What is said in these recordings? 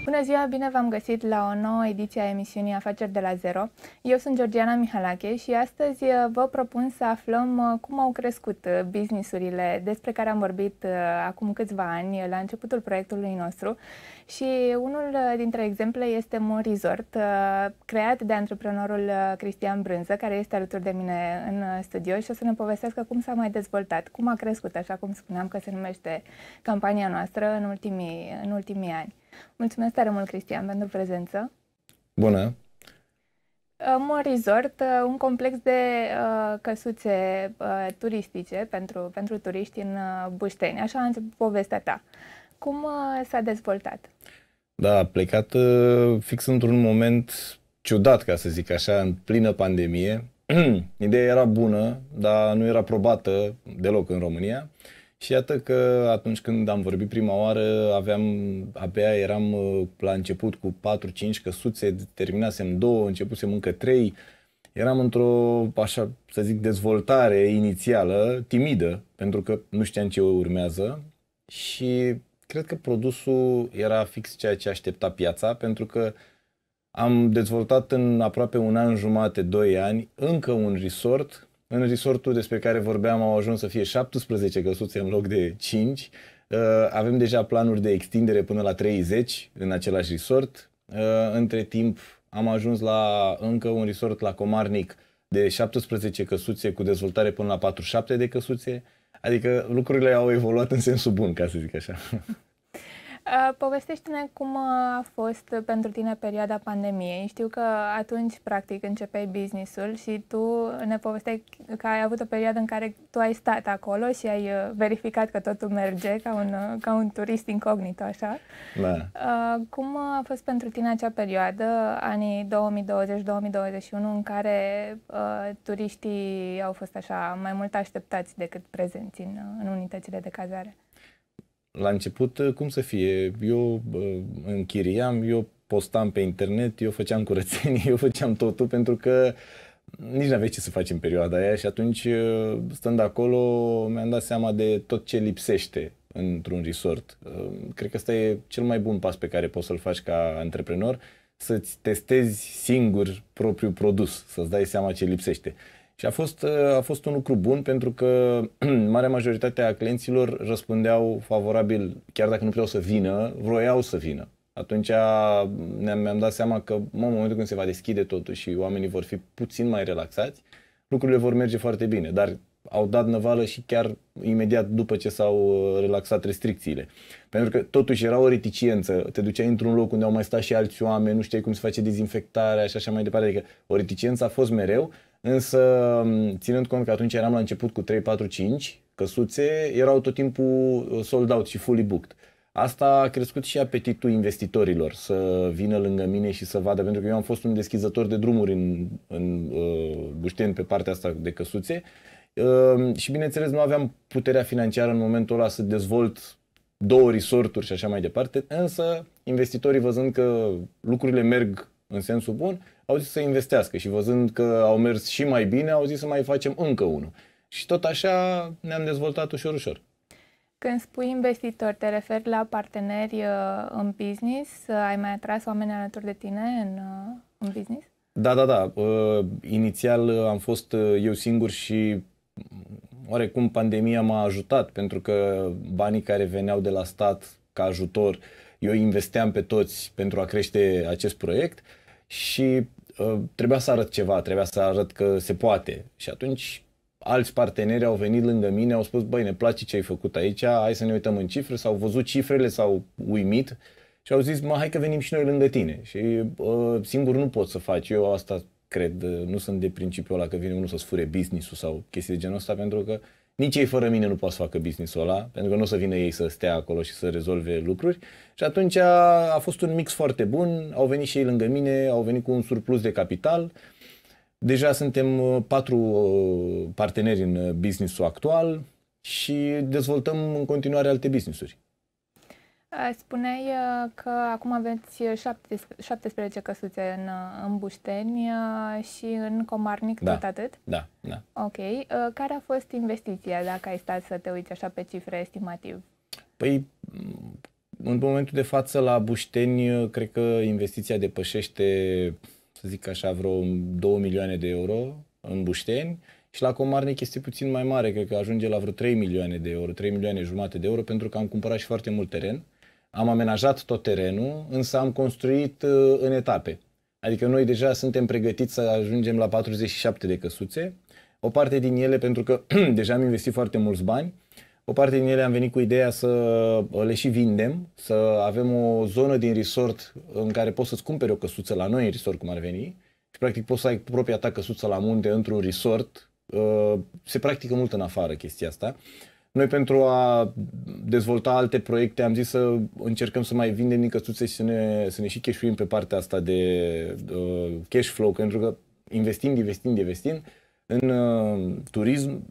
Bună ziua, bine v-am găsit la o nouă ediție a emisiunii Afaceri de la Zero. Eu sunt Georgiana Mihalache și astăzi vă propun să aflăm cum au crescut business-urile despre care am vorbit acum câțiva ani, la începutul proiectului nostru. Și unul dintre exemple este More Resort, creat de antreprenorul Cristian Brânză, care este alături de mine în studio și o să ne povestească cum s-a mai dezvoltat, cum a crescut, așa cum spuneam că se numește campania noastră în ultimii ani. Mulțumesc tare mult, Cristian, pentru prezență. Bună! More Resort, un complex de căsuțe turistice pentru turiști în Bușteni. Așa a început povestea ta. Cum s-a dezvoltat? Da, a plecat fix într-un moment ciudat, ca să zic așa, în plină pandemie. Ideea era bună, dar nu era probată deloc în România. Și iată că atunci când am vorbit prima oară, abia eram la început cu 4-5 căsuțe, terminasem 2, începusem încă 3. Eram într-o, așa să zic, dezvoltare inițială, timidă, pentru că nu știam ce urmează. Și cred că produsul era fix ceea ce aștepta piața, pentru că am dezvoltat în aproape un an jumate, 2 ani, încă un resort. În resortul despre care vorbeam au ajuns să fie 17 căsuțe în loc de 5. Avem deja planuri de extindere până la 30 în același resort. Între timp am ajuns la încă un resort la Comarnic de 17 căsuțe cu dezvoltare până la 47 de căsuțe. Adică lucrurile au evoluat în sensul bun, ca să zic așa. Povestește-ne cum a fost pentru tine perioada pandemiei. Știu că atunci, practic, începeai business-ul și tu ne povesteai că ai avut o perioadă în care tu ai stat acolo și ai verificat că totul merge ca un turist incognito, așa. Da. Cum a fost pentru tine acea perioadă, anii 2020-2021, în care turiștii au fost așa mai mult așteptați decât prezenți în unitățile de cazare? La început, cum să fie, eu închiriam, eu postam pe internet, eu făceam curățenie, eu făceam totul, pentru că nici nu aveai ce să faci în perioada aia și atunci, stând acolo, mi-am dat seama de tot ce lipsește într-un resort. Cred că ăsta e cel mai bun pas pe care poți să-l faci ca antreprenor, să-ți testezi singur propriul produs, să-ți dai seama ce lipsește. Și a fost un lucru bun, pentru că marea majoritate a clienților răspundeau favorabil, chiar dacă nu puteau să vină, vroiau să vină. Atunci mi-am dat seama că în momentul când se va deschide totul și oamenii vor fi puțin mai relaxați, lucrurile vor merge foarte bine. Dar au dat năvală și chiar imediat după ce s-au relaxat restricțiile. Pentru că totuși era o reticiență. Te duceai într-un loc unde au mai stat și alți oameni, nu știai cum se face dezinfectarea și așa mai departe. Adică o reticiență a fost mereu. Însă, ținând cont că atunci eram la început cu 3, 4, 5 căsuțe, erau tot timpul sold out și fully booked. Asta a crescut și apetitul investitorilor să vină lângă mine și să vadă, pentru că eu am fost un deschizător de drumuri în Bușteni pe partea asta de căsuțe și bineînțeles nu aveam puterea financiară în momentul ăla să dezvolt 2 resorturi și așa mai departe, însă investitorii, văzând că lucrurile merg în sensul bun, au zis să investească și văzând că au mers și mai bine, au zis să mai facem încă unul. Și tot așa ne-am dezvoltat ușor, ușor. Când spui investitori, te referi la parteneri în business? Ai mai atras oameni alături de tine în business? Da. Inițial am fost eu singur și oarecum pandemia m-a ajutat, pentru că banii care veneau de la stat ca ajutor, eu investeam pe toți pentru a crește acest proiect și trebuia să arăt ceva, trebuia să arăt că se poate. Și atunci alți parteneri au venit lângă mine, au spus, băi, ne place ce ai făcut aici, hai să ne uităm în cifre, s-au văzut cifrele, s-au uimit și au zis, hai că venim și noi lângă tine. Și singur nu pot să faci, eu asta cred, nu sunt de principiul ăla că vine unul să-ți fure business-ul sau chestii de genul ăsta, pentru că Nici ei fără mine nu pot să facă business-ul ăla, pentru că nu o să vină ei să stea acolo și să rezolve lucruri. Și atunci a fost un mix foarte bun, au venit și ei lângă mine, au venit cu un surplus de capital. Deja suntem 4 parteneri în business-ul actual și dezvoltăm în continuare alte business-uri. Spuneai că acum aveți 17 căsuțe în Bușteni și în Comarnic, tot atât? Da. Ok. Care a fost investiția, dacă ai stat să te uiți așa pe cifre estimativ? Păi, în momentul de față la Bușteni, cred că investiția depășește, să zic așa, vreo 2 milioane de euro în Bușteni. Și la Comarnic este puțin mai mare, cred că ajunge la vreo 3 milioane de euro, 3 milioane jumate de euro, pentru că am cumpărat și foarte mult teren. Am amenajat tot terenul, însă am construit în etape. Adică noi deja suntem pregătiți să ajungem la 47 de căsuțe. O parte din ele, pentru că deja am investit foarte mulți bani, o parte din ele am venit cu ideea să le și vindem, să avem o zonă din resort în care poți să-ți cumperi o căsuță la noi în resort, cum ar veni, și practic poți să ai propria ta căsuță la munte într-un resort. Se practică mult în afară chestia asta. Noi, pentru a dezvolta alte proiecte, am zis să încercăm să mai vindem din căsuțe și să ne și cash-uim pe partea asta de cash flow, pentru că investind în turism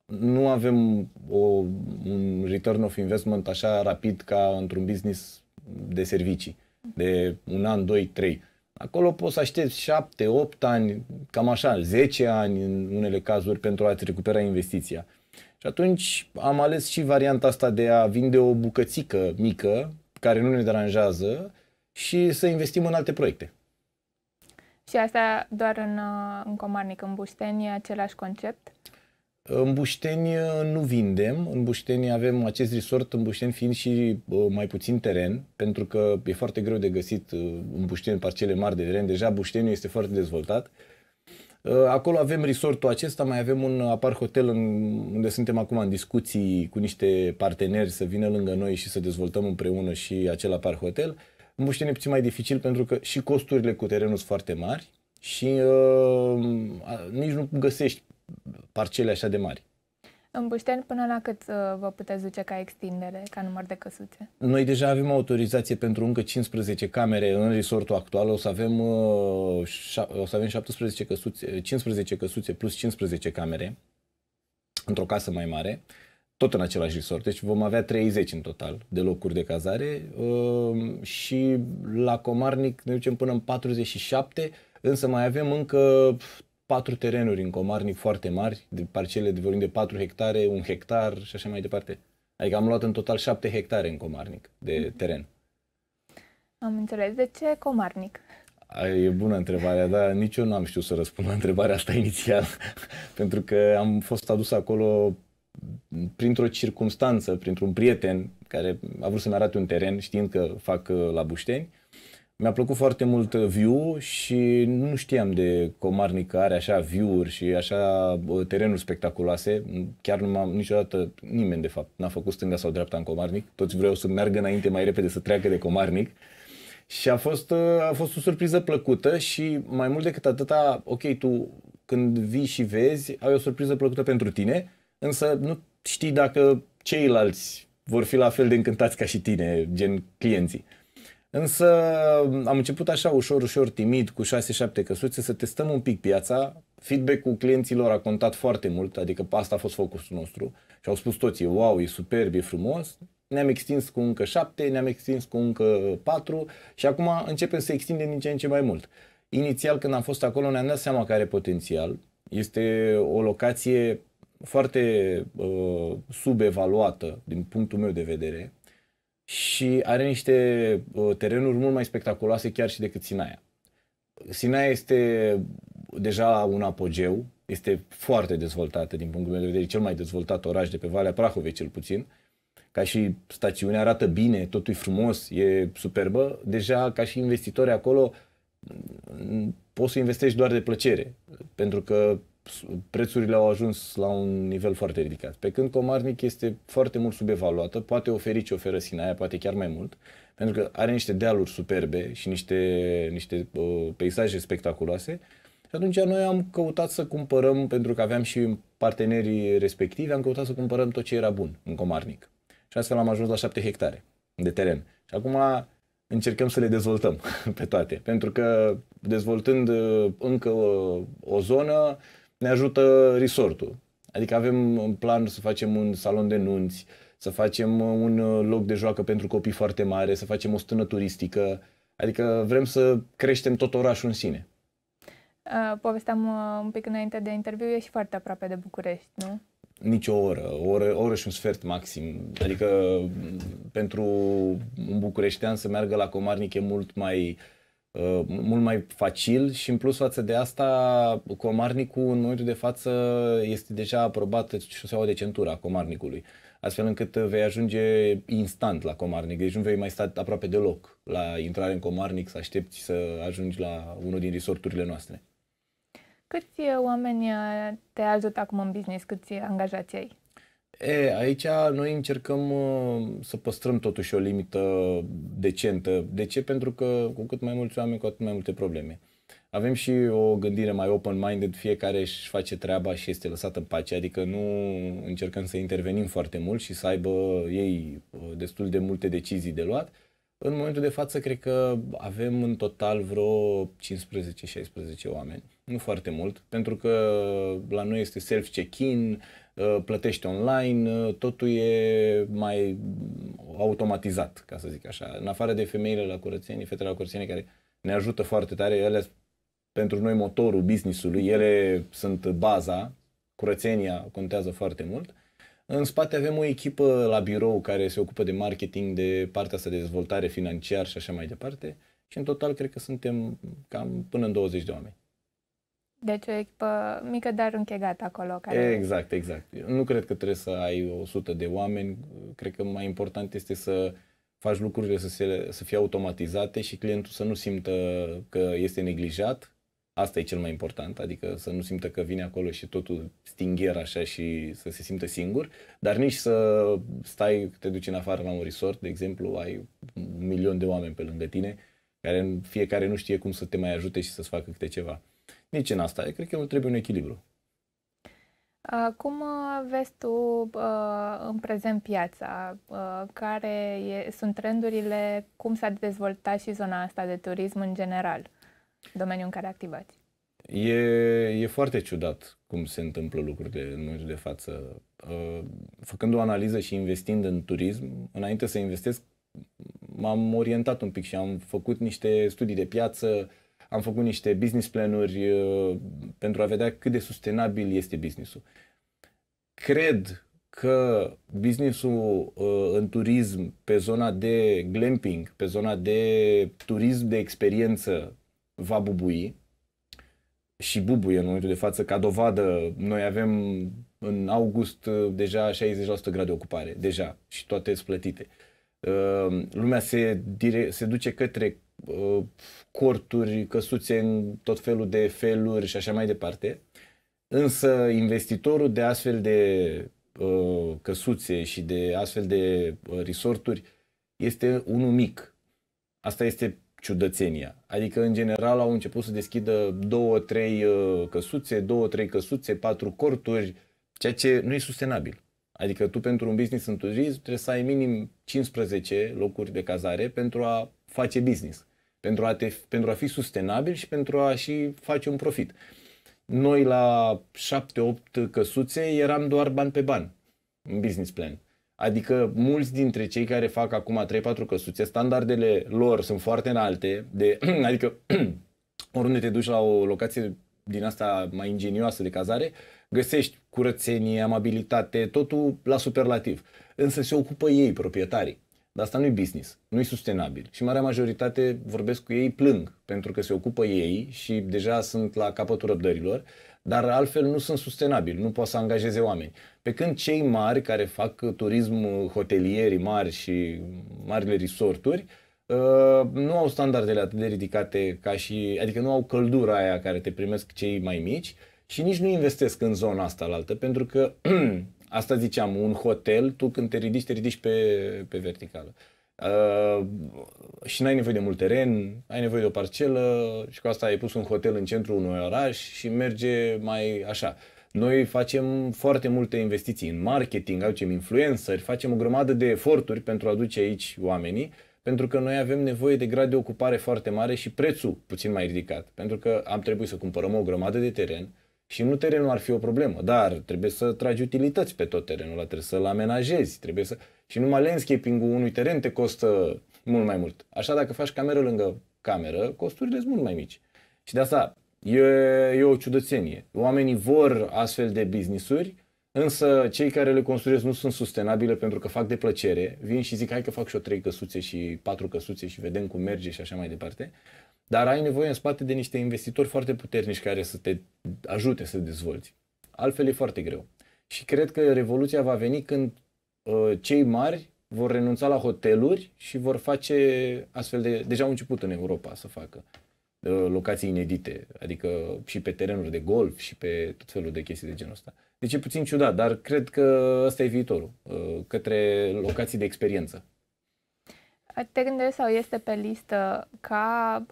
nu avem un return of investment așa rapid ca într-un business de servicii, de 1 an, 2, 3. Acolo poți să aștepți 7, 8 ani, cam așa, 10 ani în unele cazuri pentru a-ți recupera investiția. Și atunci am ales și varianta asta de a vinde o bucățică mică, care nu ne deranjează, și să investim în alte proiecte. Și asta doar în Comarnic, în Bușteni, același concept? În Bușteni nu vindem, în Bușteni avem acest resort, în Bușteni fiind și mai puțin teren, pentru că e foarte greu de găsit în Bușteni parcele mari de teren, deja Bușteniul este foarte dezvoltat. Acolo avem resortul acesta, mai avem un apart-hotel unde suntem acum în discuții cu niște parteneri să vină lângă noi și să dezvoltăm împreună și acel apart-hotel. În Bușteni e puțin mai dificil pentru că și costurile cu terenul sunt foarte mari și nici nu găsești parcele așa de mari. În Bușteni până la cât vă puteți duce ca extindere, ca număr de căsuțe? Noi deja avem autorizație pentru încă 15 camere în resortul actual. O să avem 17 căsuțe, 15 căsuțe plus 15 camere într-o casă mai mare, tot în același resort. Deci vom avea 30 în total de locuri de cazare și la Comarnic ne ducem până în 47, însă mai avem încă 4 terenuri în Comarnic foarte mari, de parcele vorbim de 4 hectare, 1 hectar și așa mai departe. Adică am luat în total 7 hectare în Comarnic de teren. Am înțeles. De ce Comarnic? E bună întrebarea, dar nici eu nu am știut să răspund la întrebarea asta inițial, pentru că am fost adus acolo printr-o circumstanță, printr-un prieten care a vrut să-mi arate un teren știind că fac la Bușteni. Mi-a plăcut foarte mult view și nu știam de Comarnic că are așa view-uri și așa terenuri spectaculoase. Chiar niciodată nimeni de fapt n-a făcut stânga sau dreapta în Comarnic. Toți vreau să meargă înainte mai repede să treacă de Comarnic. Și a fost o surpriză plăcută și mai mult decât atâta, ok, tu când vii și vezi, ai o surpriză plăcută pentru tine, însă nu știi dacă ceilalți vor fi la fel de încântați ca și tine, gen clienții. Însă am început așa ușor, timid, cu 6-7 căsuțe, să testăm un pic piața. Feedback-ul clienților a contat foarte mult, adică asta a fost focusul nostru. Și au spus toți, wow, e superb, e frumos. Ne-am extins cu încă 7, ne-am extins cu încă 4 și acum începem să extindem din ce în ce mai mult. Inițial, când am fost acolo, ne-am dat seama că are potențial. Este o locație foarte subevaluată din punctul meu de vedere. Și are niște terenuri mult mai spectaculoase chiar și decât Sinaia. Sinaia este deja un apogeu, este foarte dezvoltată din punctul meu de vedere, cel mai dezvoltat oraș de pe Valea Prahovei cel puțin. Ca și stațiune arată bine, totul e frumos, e superbă. Deja ca și investitori acolo poți să investești doar de plăcere, pentru că prețurile au ajuns la un nivel foarte ridicat. Pe când Comarnic este foarte mult subevaluată, poate oferi ce oferă Sinaia, poate chiar mai mult, pentru că are niște dealuri superbe și niște peisaje spectaculoase. Și Și atunci noi am căutat să cumpărăm, pentru că aveam și partenerii respectivi, am căutat să cumpărăm tot ce era bun în Comarnic. Și astfel am ajuns la 7 hectare de teren. Și acum încercăm să le dezvoltăm pe toate. Pentru că dezvoltând încă o zonă ne ajută resortul. Adică avem în plan să facem un salon de nunți, să facem un loc de joacă pentru copii foarte mare, să facem o stână turistică. Adică vrem să creștem tot orașul în sine. Povesteam un pic înainte de interviu, ești foarte aproape de București, nu? Nici o oră și un sfert maxim. Adică pentru un bucureștean să meargă la Comarnic e mult mai facil și în plus față de asta Comarnicul în momentul de față este deja aprobată șoseaua de centură a Comarnicului. Astfel încât vei ajunge instant la Comarnic, deci nu vei mai sta aproape deloc la intrare în Comarnic să aștepți să ajungi la unul din resorturile noastre. Câți oameni te ajută acum în business? Câți angajați ai? Aici noi încercăm să păstrăm totuși o limită decentă. De ce? Pentru că cu cât mai mulți oameni, cu atât mai multe probleme. Avem și o gândire mai open-minded, fiecare își face treaba și este lăsat în pace, adică nu încercăm să intervenim foarte mult și să aibă ei destul de multe decizii de luat. În momentul de față, cred că avem în total vreo 15-16 oameni. Nu foarte mult, pentru că la noi este self-check-in, plătești online, totul e mai automatizat, ca să zic așa. În afară de femeile la curățenie, fetele la curățenie care ne ajută foarte tare, ele pentru noi motorul business-ului, ele sunt baza, curățenia contează foarte mult. În spate avem o echipă la birou care se ocupă de marketing, de partea asta de dezvoltare financiar și așa mai departe. Și în total cred că suntem cam până în 20 de oameni. Deci o echipă mică, dar închegată acolo. Care... Exact. Nu cred că trebuie să ai 100 de oameni. Cred că mai important este să faci lucrurile să fie automatizate și clientul să nu simtă că este neglijat. Asta e cel mai important, adică să nu simtă că vine acolo și totul stingher așa și să se simtă singur, dar nici să stai, te duci în afară la un resort, de exemplu, ai 1.000.000 de oameni pe lângă tine, care fiecare nu știe cum să te mai ajute și să-ți facă câte ceva. Nici în asta, cred că trebuie un echilibru. Cum vezi tu în prezent piața? Care sunt trendurile? Cum s-a dezvoltat și zona asta de turism în general? Domeniul în care activați? E foarte ciudat cum se întâmplă lucrurile în momentul de față. Făcând o analiză și investind în turism, înainte să investesc, m-am orientat un pic și am făcut niște studii de piață, am făcut niște business planuri pentru a vedea cât de sustenabil este businessul. Cred că businessul în turism, pe zona de glamping, pe zona de turism de experiență, va bubui și bubuie în momentul de față. Ca dovadă, noi avem în august deja 60% grade de ocupare, deja, și toate sunt plătite. Lumea se duce către corturi, căsuțe în tot felul de feluri și așa mai departe. Însă investitorul de astfel de căsuțe și de astfel de resorturi este unul mic. Asta este ciudățenia. Adică, în general, au început să deschidă 2-3 căsuțe, 2-3 căsuțe, 4 corturi, ceea ce nu e sustenabil. Adică tu pentru un business în turism trebuie să ai minim 15 locuri de cazare pentru a face business, pentru a fi sustenabil și pentru a și face un profit. Noi la 7-8 căsuțe eram doar bani pe bani în business plan. Adică mulți dintre cei care fac acum 3-4 căsuțe, standardele lor sunt foarte înalte, adică oriunde te duci la o locație din asta mai ingenioasă de cazare, găsești curățenie, amabilitate, totul la superlativ. Însă se ocupă ei, proprietarii. Dar asta nu e business, nu e sustenabil. Și marea majoritate, vorbesc cu ei, plâng, pentru că se ocupă ei și deja sunt la capătul răbdărilor, dar altfel nu sunt sustenabili, nu pot să angajeze oameni. Pe când cei mari care fac turism, hotelierii mari și marile resorturi, nu au standardele atât de ridicate adică nu au căldura aia care te primesc cei mai mici și nici nu investesc în zona asta la altă, pentru că asta ziceam, un hotel, tu când te ridici pe verticală. Uh, și n-ai nevoie de mult teren, ai nevoie de o parcelă și cu asta ai pus un hotel în centrul unui oraș și merge mai așa. Noi facem foarte multe investiții în marketing, aducem influenceri, facem o grămadă de eforturi pentru a aduce aici oamenii, pentru că noi avem nevoie de grad de ocupare foarte mare și prețul puțin mai ridicat, pentru că am trebuit să cumpărăm o grămadă de teren și nu terenul ar fi o problemă, dar trebuie să tragi utilități pe tot terenul ăla, trebuie să-l amenajezi, trebuie să... Și numai landscaping-ul unui teren te costă mult mai mult. Așa dacă faci cameră lângă cameră, costurile sunt mult mai mici. Și de asta e o ciudățenie. Oamenii vor astfel de business-uri, însă cei care le construiesc nu sunt sustenabile pentru că fac de plăcere. Vin și zic, hai că fac și eu 3 căsuțe și 4 căsuțe și vedem cum merge și așa mai departe. Dar ai nevoie în spate de niște investitori foarte puternici care să te ajute să dezvolți. Altfel e foarte greu. Și cred că revoluția va veni când cei mari vor renunța la hoteluri și vor face astfel de... Deja au început în Europa să facă locații inedite, adică și pe terenuri de golf și pe tot felul de chestii de genul ăsta. Deci e puțin ciudat, dar cred că ăsta e viitorul, către locații de experiență. Te gândești sau este pe listă ca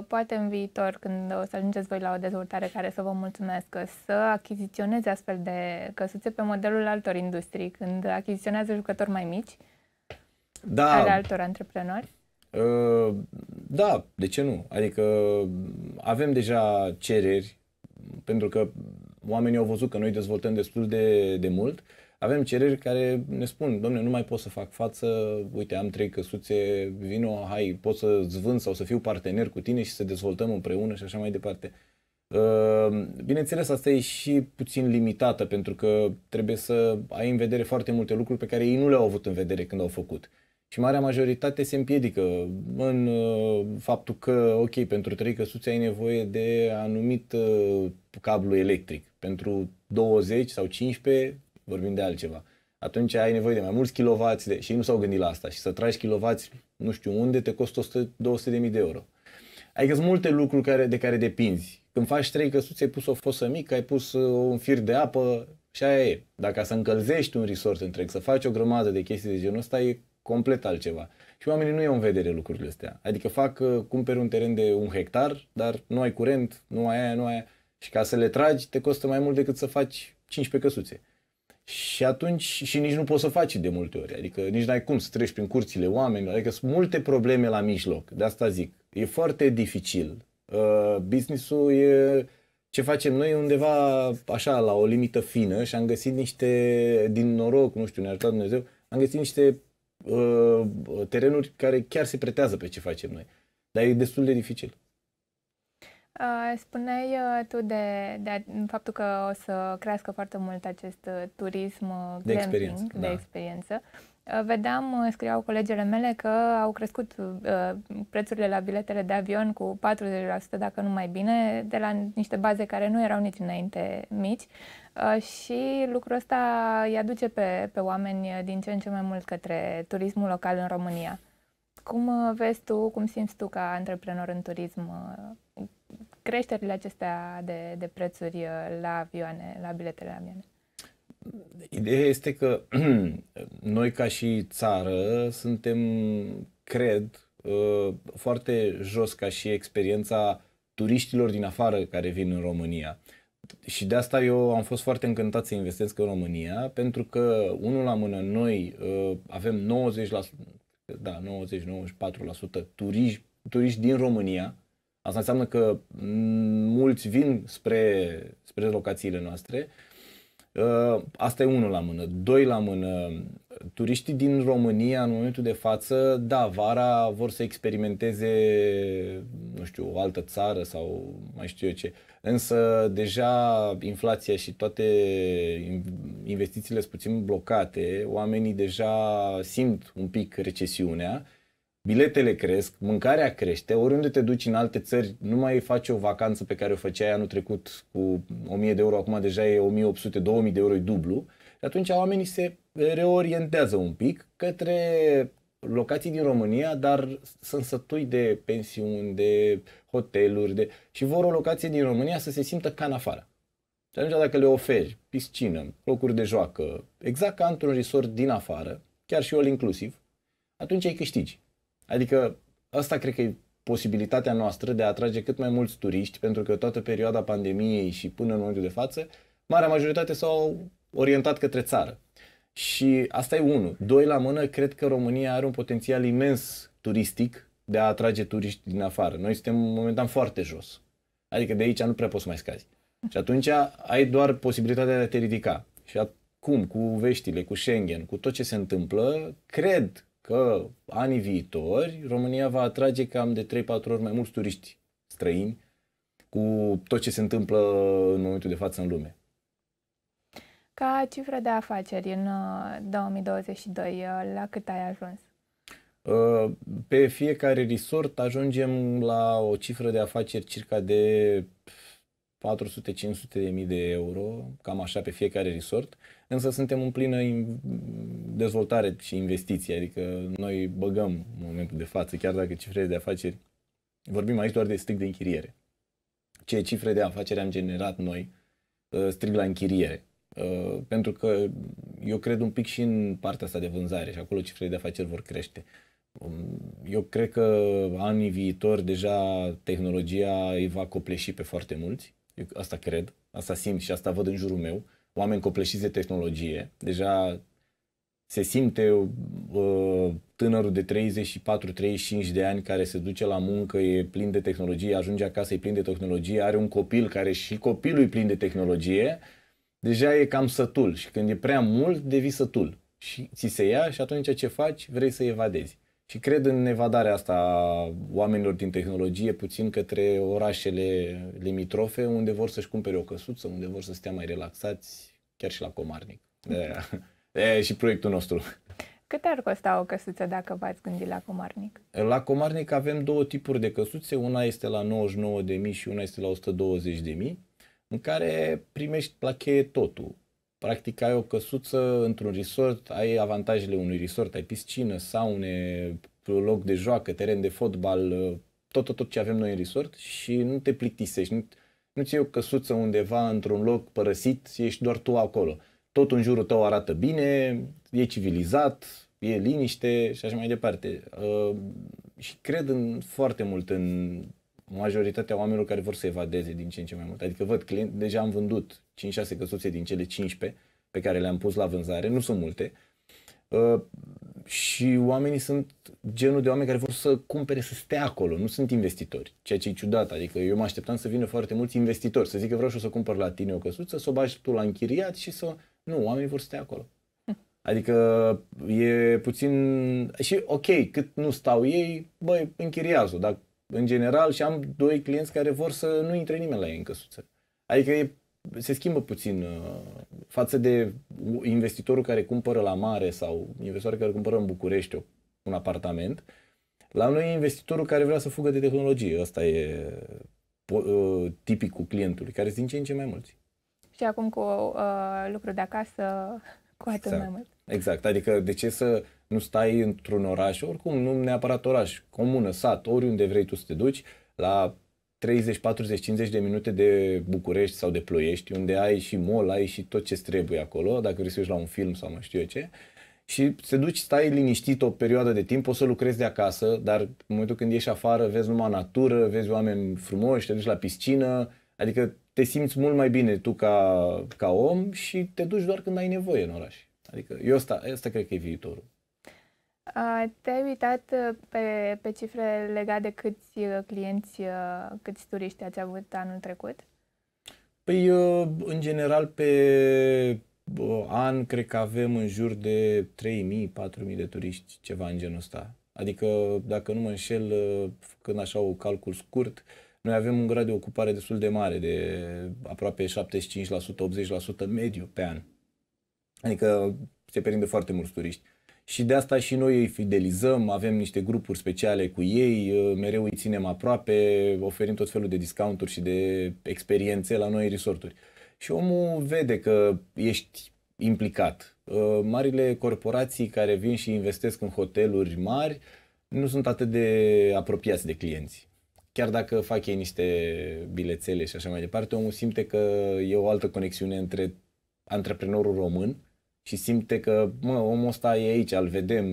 poate în viitor, când o să ajungeți voi la o dezvoltare care să vă mulțumească, să achiziționezi astfel de căsuțe pe modelul altor industrii, când achiziționează jucători mai mici, ale altor antreprenori? Da, de ce nu? Adică avem deja cereri, pentru că oamenii au văzut că noi dezvoltăm destul de mult. Avem cereri care ne spun, dom'le, nu mai pot să fac față, uite, am 3 căsuțe, vino, hai, pot să-ți vând sau să fiu partener cu tine și să dezvoltăm împreună și așa mai departe. Bineînțeles, asta e și puțin limitată, pentru că trebuie să ai în vedere foarte multe lucruri pe care ei nu le-au avut în vedere când au făcut. Și marea majoritate se împiedică în faptul că, ok, pentru 3 căsuțe ai nevoie de anumit cablu electric. Pentru 20 sau 15 vorbim de altceva. Atunci ai nevoie de mai mulți kilovați și ei nu s-au gândit la asta. Și să tragi kilovați, nu știu unde, te costă 200.000 de euro. Adică sunt multe lucruri de care depinzi. Când faci 3 căsuțe, ai pus o fosă mică, ai pus un fir de apă și aia e. Dacă să încălzești un resort întreg, să faci o grămadă de chestii de genul ăsta, e complet altceva. Și oamenii nu iau în vedere lucrurile astea. Adică cumperi un teren de 1 hectar, dar nu ai curent, nu ai aia, nu ai aia. Și ca să le tragi, te costă mai mult decât să faci 15 căsuțe. Și atunci, și nici nu poți să faci de multe ori. Adică nici n-ai cum să treci prin curțile oamenilor. Adică sunt multe probleme la mijloc. De asta zic. E foarte dificil. Business-ul e... Ce facem noi undeva așa, la o limită fină și am găsit niște, din noroc, nu știu, ne-a ajutat Dumnezeu, am găsit niște terenuri care chiar se pretează pe ce facem noi. Dar e destul de dificil. Spuneai tu de faptul că o să crească foarte mult acest turism glamping, de experiență. Vedeam, scriau colegele mele că au crescut prețurile la biletele de avion cu 40%, dacă nu mai bine, de la niște baze care nu erau nici înainte mici. Și lucrul ăsta îi aduce pe oameni din ce în ce mai mult către turismul local în România. Cum vezi tu, cum simți tu ca antreprenor în turism creșterile acestea de prețuri la avioane, la biletele la avioane? Ideea este că noi ca și țară suntem, cred, foarte jos ca și experiența turiștilor din afară care vin în România. Și de asta eu am fost foarte încântat să investesc în România, pentru că, unul la mână, noi avem 90-94% turiști din România. Asta înseamnă că mulți vin spre locațiile noastre. Asta e unul la mână. Doi la mână, turiștii din România în momentul de față, da, vara vor să experimenteze, nu știu, o altă țară sau mai știu eu ce. Însă deja inflația și toate investițiile sunt puțin blocate, oamenii deja simt un pic recesiunea. Biletele cresc, mâncarea crește, oriunde te duci în alte țări, nu mai faci o vacanță pe care o făceai anul trecut cu 1000 de euro, acum deja e 1800-2000 de euro, e dublu. Și atunci oamenii se reorientează un pic către locații din România, dar sunt sătui de pensiuni, de hoteluri, și vor o locație din România să se simtă ca în afară. Și atunci dacă le oferi piscină, locuri de joacă, exact ca într-un resort din afară, chiar și all inclusiv, atunci ai câștigi. Adică asta cred că e posibilitatea noastră de a atrage cât mai mulți turiști, pentru că toată perioada pandemiei și până în momentul de față, marea majoritate s-au orientat către țară. Și asta e unul. Doi la mână, cred că România are un potențial imens turistic de a atrage turiști din afară. Noi suntem momentan foarte jos. Adică de aici nu prea poți să mai scazi. Și atunci ai doar posibilitatea de a te ridica. Și acum, cu veștile, cu Schengen, cu tot ce se întâmplă, cred că anii viitori România va atrage cam de 3-4 ori mai mulți turiști străini cu tot ce se întâmplă în momentul de față în lume. Ca cifră de afaceri în 2022, la cât ai ajuns? Pe fiecare resort ajungem la o cifră de afaceri circa de 400-500 de mii de euro, cam așa pe fiecare resort, însă suntem în plină dezvoltare și investiții, adică noi băgăm în momentul de față, chiar dacă cifrele de afaceri, vorbim aici doar de strict de închiriere. Ce cifre de afaceri am generat noi strict la închiriere. Pentru că eu cred un pic și în partea asta de vânzare și acolo cifrele de afaceri vor crește. Eu cred că anii viitori deja tehnologia îi va copleși pe foarte mulți. Eu asta cred, asta simt și asta văd în jurul meu. Oameni copleșiți de tehnologie. Deja se simte tânărul de 34-35 de ani care se duce la muncă, e plin de tehnologie, ajunge acasă, e plin de tehnologie, are un copil care și copilul e plin de tehnologie. Deja e cam sătul și când e prea mult, devii sătul. Și ți se ia și atunci ce faci? Vrei să evadezi. Și cred în evadarea asta a oamenilor din tehnologie puțin către orașele limitrofe, unde vor să-și cumpere o căsuță, unde vor să stea mai relaxați, chiar și la Comarnic. E și proiectul nostru. Cât ar costa o căsuță dacă v-ați gândit la Comarnic? La Comarnic avem două tipuri de căsuțe, una este la 99.000 și una este la 120.000, în care primești la cheie totul. Practic ai o căsuță într-un resort, ai avantajele unui resort, ai piscină, saune, loc de joacă, teren de fotbal, tot ce avem noi în resort și nu te plictisești. Nu ți-e o căsuță undeva într-un loc părăsit și ești doar tu acolo. Tot în jurul tău arată bine, e civilizat, e liniște și așa mai departe. Și cred foarte mult în majoritatea oamenilor care vor să evadeze din ce în ce mai mult. Adică văd clienți, deja am vândut 5-6 căsuțe din cele 15 pe care le-am pus la vânzare, nu sunt multe. Și oamenii sunt genul de oameni care vor să cumpere, să stea acolo, nu sunt investitori, ceea ce e ciudat. Adică eu mă așteptam să vină foarte mulți investitori, să zică vreau și o să cumpăr la tine o căsuță, să o bagi tu la închiriat și să... Nu, oamenii vor să stea acolo. Adică e puțin... Și ok, cât nu stau ei, băi, închiriază-o, dar în general și am doi clienți care vor să nu intre nimeni la ei în căsuță. Adică se schimbă puțin față de investitorul care cumpără la mare sau investitorul care cumpără în București un apartament. La noi e investitorul care vrea să fugă de tehnologie. Ăsta e tipicul clientului, care sunt din ce în ce mai mulți. Și acum cu lucru de acasă, cu atât mai mult. Exact, adică de ce să nu stai într-un oraș, oricum nu neapărat oraș, comună, sat, oriunde vrei tu să te duci, la 30, 40, 50 de minute de București sau de Ploiești, unde ai și mall, ai și tot ce trebuie acolo, dacă vrei să uiți la un film sau mai știu eu ce, și te duci, stai liniștit o perioadă de timp, poți să lucrezi de acasă, dar în momentul când ieși afară, vezi numai natură, vezi oameni frumoși, te duci la piscină, adică te simți mult mai bine tu ca om și te duci doar când ai nevoie în oraș. Adică eu asta cred că e viitorul. Te-ai uitat pe cifre legate de câți clienți, câți turiști ați avut anul trecut? Păi, în general, pe an, cred că avem în jur de 3.000-4.000 de turiști, ceva în genul ăsta. Adică, dacă nu mă înșel, făcând așa un calcul scurt, noi avem un grad de ocupare destul de mare, de aproape 75%, 80% mediu pe an. Adică se prinde foarte mulți turiști. Și de asta și noi îi fidelizăm, avem niște grupuri speciale cu ei, mereu îi ținem aproape, oferim tot felul de discounturi și de experiențe la noi în resorturi. Și omul vede că ești implicat. Marile corporații care vin și investesc în hoteluri mari nu sunt atât de apropiați de clienți. Chiar dacă fac ei niște bilețele și așa mai departe, omul simte că e o altă conexiune între antreprenorul român și simte că omul ăsta e aici, îl vedem,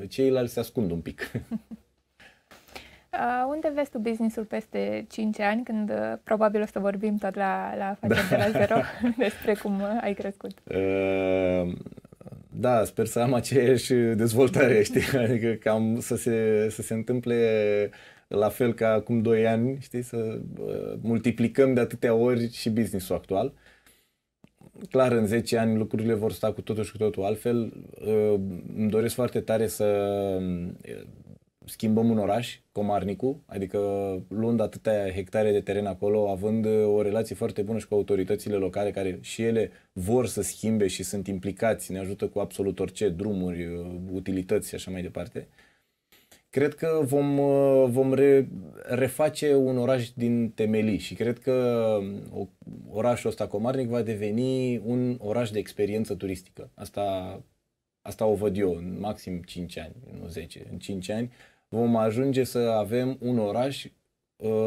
ceilalți se ascund un pic. Unde vezi tu business-ul peste 5 ani, când probabil o să vorbim tot la afaceri de la zero despre cum ai crescut? Da, sper să am aceeași dezvoltare, știi? Adică cam să se întâmple la fel ca acum 2 ani, știi? Să multiplicăm de atâtea ori și business-ul actual. Clar, în 10 ani lucrurile vor sta cu totul și cu totul altfel. Îmi doresc foarte tare să schimbăm un oraș, Comarnicu, adică luând atâtea hectare de teren acolo, având o relație foarte bună și cu autoritățile locale, care și ele vor să schimbe și sunt implicați, ne ajută cu absolut orice, drumuri, utilități și așa mai departe. Cred că vom reface un oraș din temelii și cred că orașul ăsta, Comarnic, va deveni un oraș de experiență turistică. Asta o văd eu, în maxim 5 ani, nu 10, în 5 ani vom ajunge să avem un oraș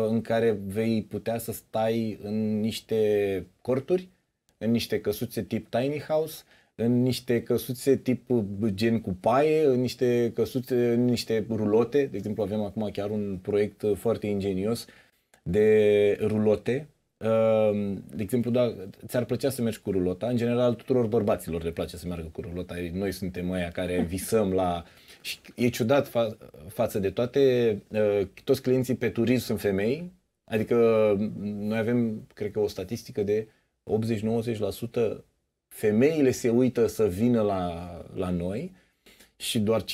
în care vei putea să stai în niște corturi, în niște căsuțe tip tiny house, în niște căsuțe tip gen cu paie, în niște căsuțe, în niște rulote. De exemplu, avem acum chiar un proiect foarte ingenios de rulote. De exemplu, da, ți-ar plăcea să mergi cu rulota. În general, tuturor bărbaților le place să meargă cu rulota. Noi suntem ăia care visăm la... Și e ciudat față de toți clienții pe turism sunt femei. Adică noi avem, cred că, o statistică de 80-90% femeile se uită să vină la noi și doar 5-10%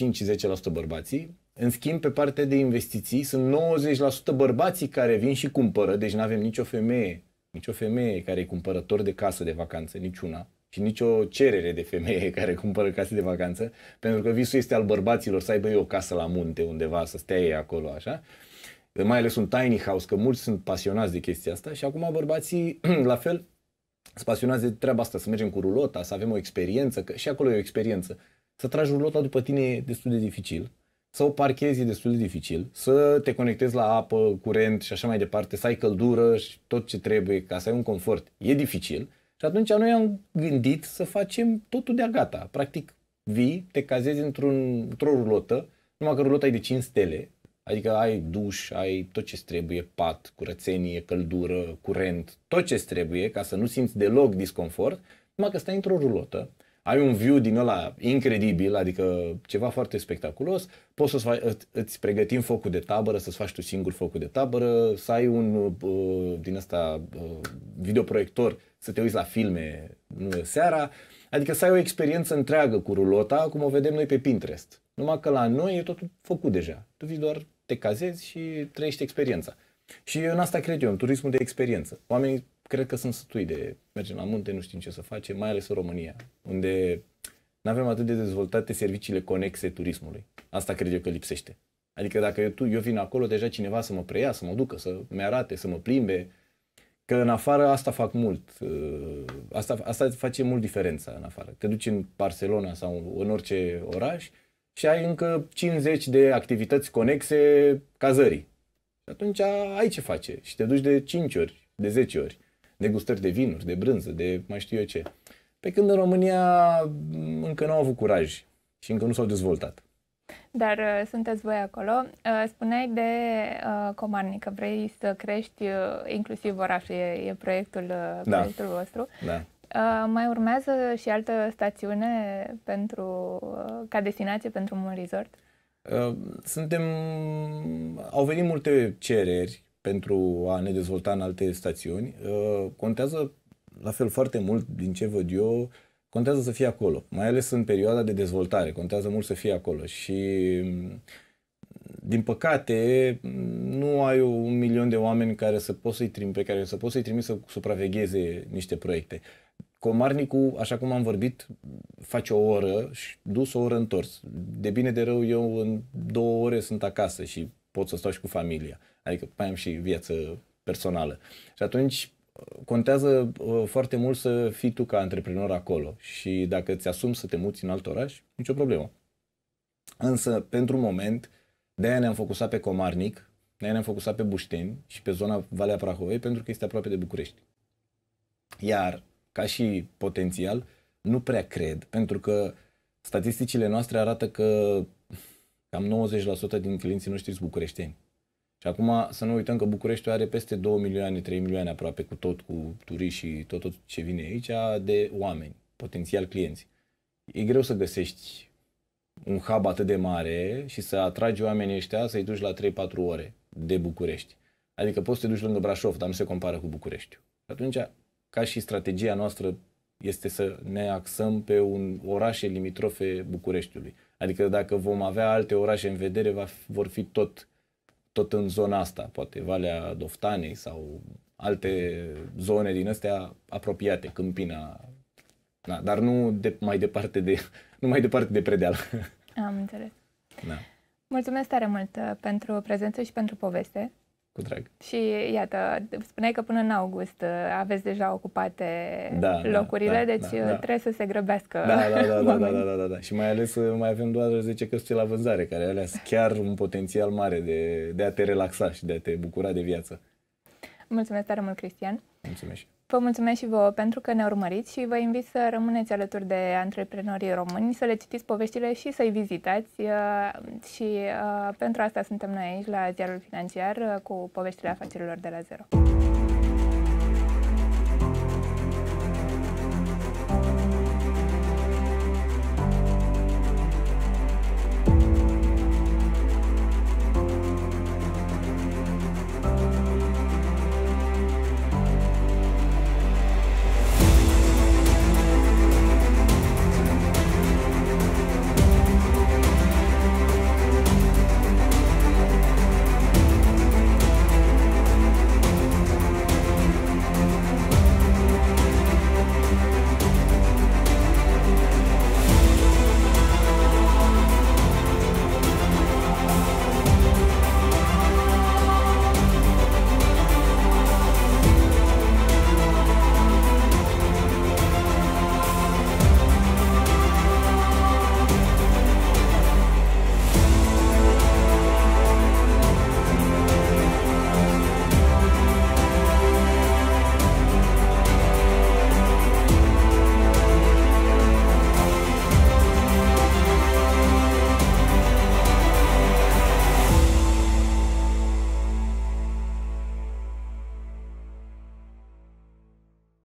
bărbații. În schimb, pe partea de investiții, sunt 90% bărbații care vin și cumpără, deci nu avem nicio femeie care e cumpărător de casă de vacanță, niciuna, și nicio cerere de femeie care cumpără case de vacanță, pentru că visul este al bărbaților să aibă ei o casă la munte undeva, să stea ei acolo, așa. Mai ales un tiny house, că mulți sunt pasionați de chestia asta și acum bărbații, la fel, sunt pasionați de treaba asta, să mergem cu rulota, să avem o experiență, că și acolo e o experiență. Să tragi rulota după tine e destul de dificil, să o parchezi e destul de dificil, să te conectezi la apă, curent și așa mai departe, să ai căldură și tot ce trebuie ca să ai un confort, e dificil. Și atunci noi am gândit să facem totul de-a gata. Practic vii, te cazezi într-o rulotă, numai că rulota e de 5 stele, adică ai duș, ai tot ce trebuie, pat, curățenie, căldură, curent, tot ce trebuie ca să nu simți deloc disconfort, numai că stai într-o rulotă, ai un view din ăla incredibil, adică ceva foarte spectaculos, poți îți pregătim focul de tabără, să-ți faci tu singur focul de tabără, să ai un din ăsta videoproiector, să te uiți la filme seara, adică să ai o experiență întreagă cu rulota, cum o vedem noi pe Pinterest. Numai că la noi e totul făcut deja. Tu vii doar, te cazezi și trăiești experiența. Și în asta cred eu, în turismul de experiență. Oamenii cred că sunt sătui de mergem la munte, nu știm ce să facem, mai ales în România, unde nu avem atât de dezvoltate serviciile conexe turismului. Asta cred eu că lipsește. Adică dacă eu vin acolo, deja cineva să mă preia, să mă ducă, să-mi arate, să mă plimbe, că în afară asta fac mult. Asta face mult diferența în afară. Te duci în Barcelona sau în orice oraș și ai încă 50 de activități conexe cazării. Și atunci ai ce face și te duci de 5 ori, de 10 ori. Degustări de vinuri, de brânză, de mai știu eu ce. Pe când în România încă nu au avut curaj și încă nu s-au dezvoltat. Dar sunteți voi acolo. Spuneai de Comarnic, că vrei să crești inclusiv orașul, e proiectul vostru. Da. Mai urmează și altă stațiune ca destinație pentru un resort? Au venit multe cereri pentru a ne dezvolta în alte stațiuni. Contează la fel foarte mult din ce văd eu, contează să fie acolo, mai ales în perioada de dezvoltare, contează mult să fie acolo și din păcate nu ai 1.000.000 de oameni care să poți să-i trimiți să supravegheze niște proiecte. Comarnicul, așa cum am vorbit, face o oră și dus o oră întors. De bine de rău, eu în 2 ore sunt acasă și pot să stau și cu familia. Adică mai am și viață personală. Și atunci contează foarte mult să fii tu ca antreprenor acolo. Și dacă îți asumi să te muți în alt oraș, nicio problemă. Însă, pentru moment, de-aia ne-am focusat pe Comarnic, de-aia ne-am focusat pe Bușteni și pe zona Valea Prahovei, pentru că este aproape de București. Iar ca și potențial, nu prea cred, pentru că statisticile noastre arată că cam 90% din clienții noștri sunt bucureșteni. Și acum să nu uităm că Bucureștiul are peste 2 milioane, 3 milioane aproape cu turiști și tot ce vine aici de oameni, potențial clienți. E greu să găsești un hub atât de mare și să atragi oamenii ăștia să-i duci la 3-4 ore de București. Adică poți să te duci lângă Brașov, dar nu se compară cu Bucureștiul. Și atunci, ca și strategia noastră este să ne axăm pe orașe limitrofe Bucureștiului. Adică dacă vom avea alte orașe în vedere, vor fi tot în zona asta, poate Valea Doftanei sau alte zone din astea apropiate, Câmpina, dar nu mai departe de Predeal. Am înțeles. Da. Mulțumesc tare mult pentru prezență și pentru poveste. Cu drag. Și iată, spuneai că până în august aveți deja ocupate locurile, deci trebuie să se grăbească. Da. Și mai ales mai avem doar 10 căsuțe la vânzare, care alea sunt chiar un potențial mare de a te relaxa și de a te bucura de viață. Mulțumesc tare mult, Cristian. Mulțumesc. Vă mulțumesc și vouă pentru că ne urmăriți și vă invit să rămâneți alături de antreprenorii români, să le citiți poveștile și să-i vizitați. Și pentru asta suntem noi aici la Ziarul Financiar cu poveștile afacerilor de la zero.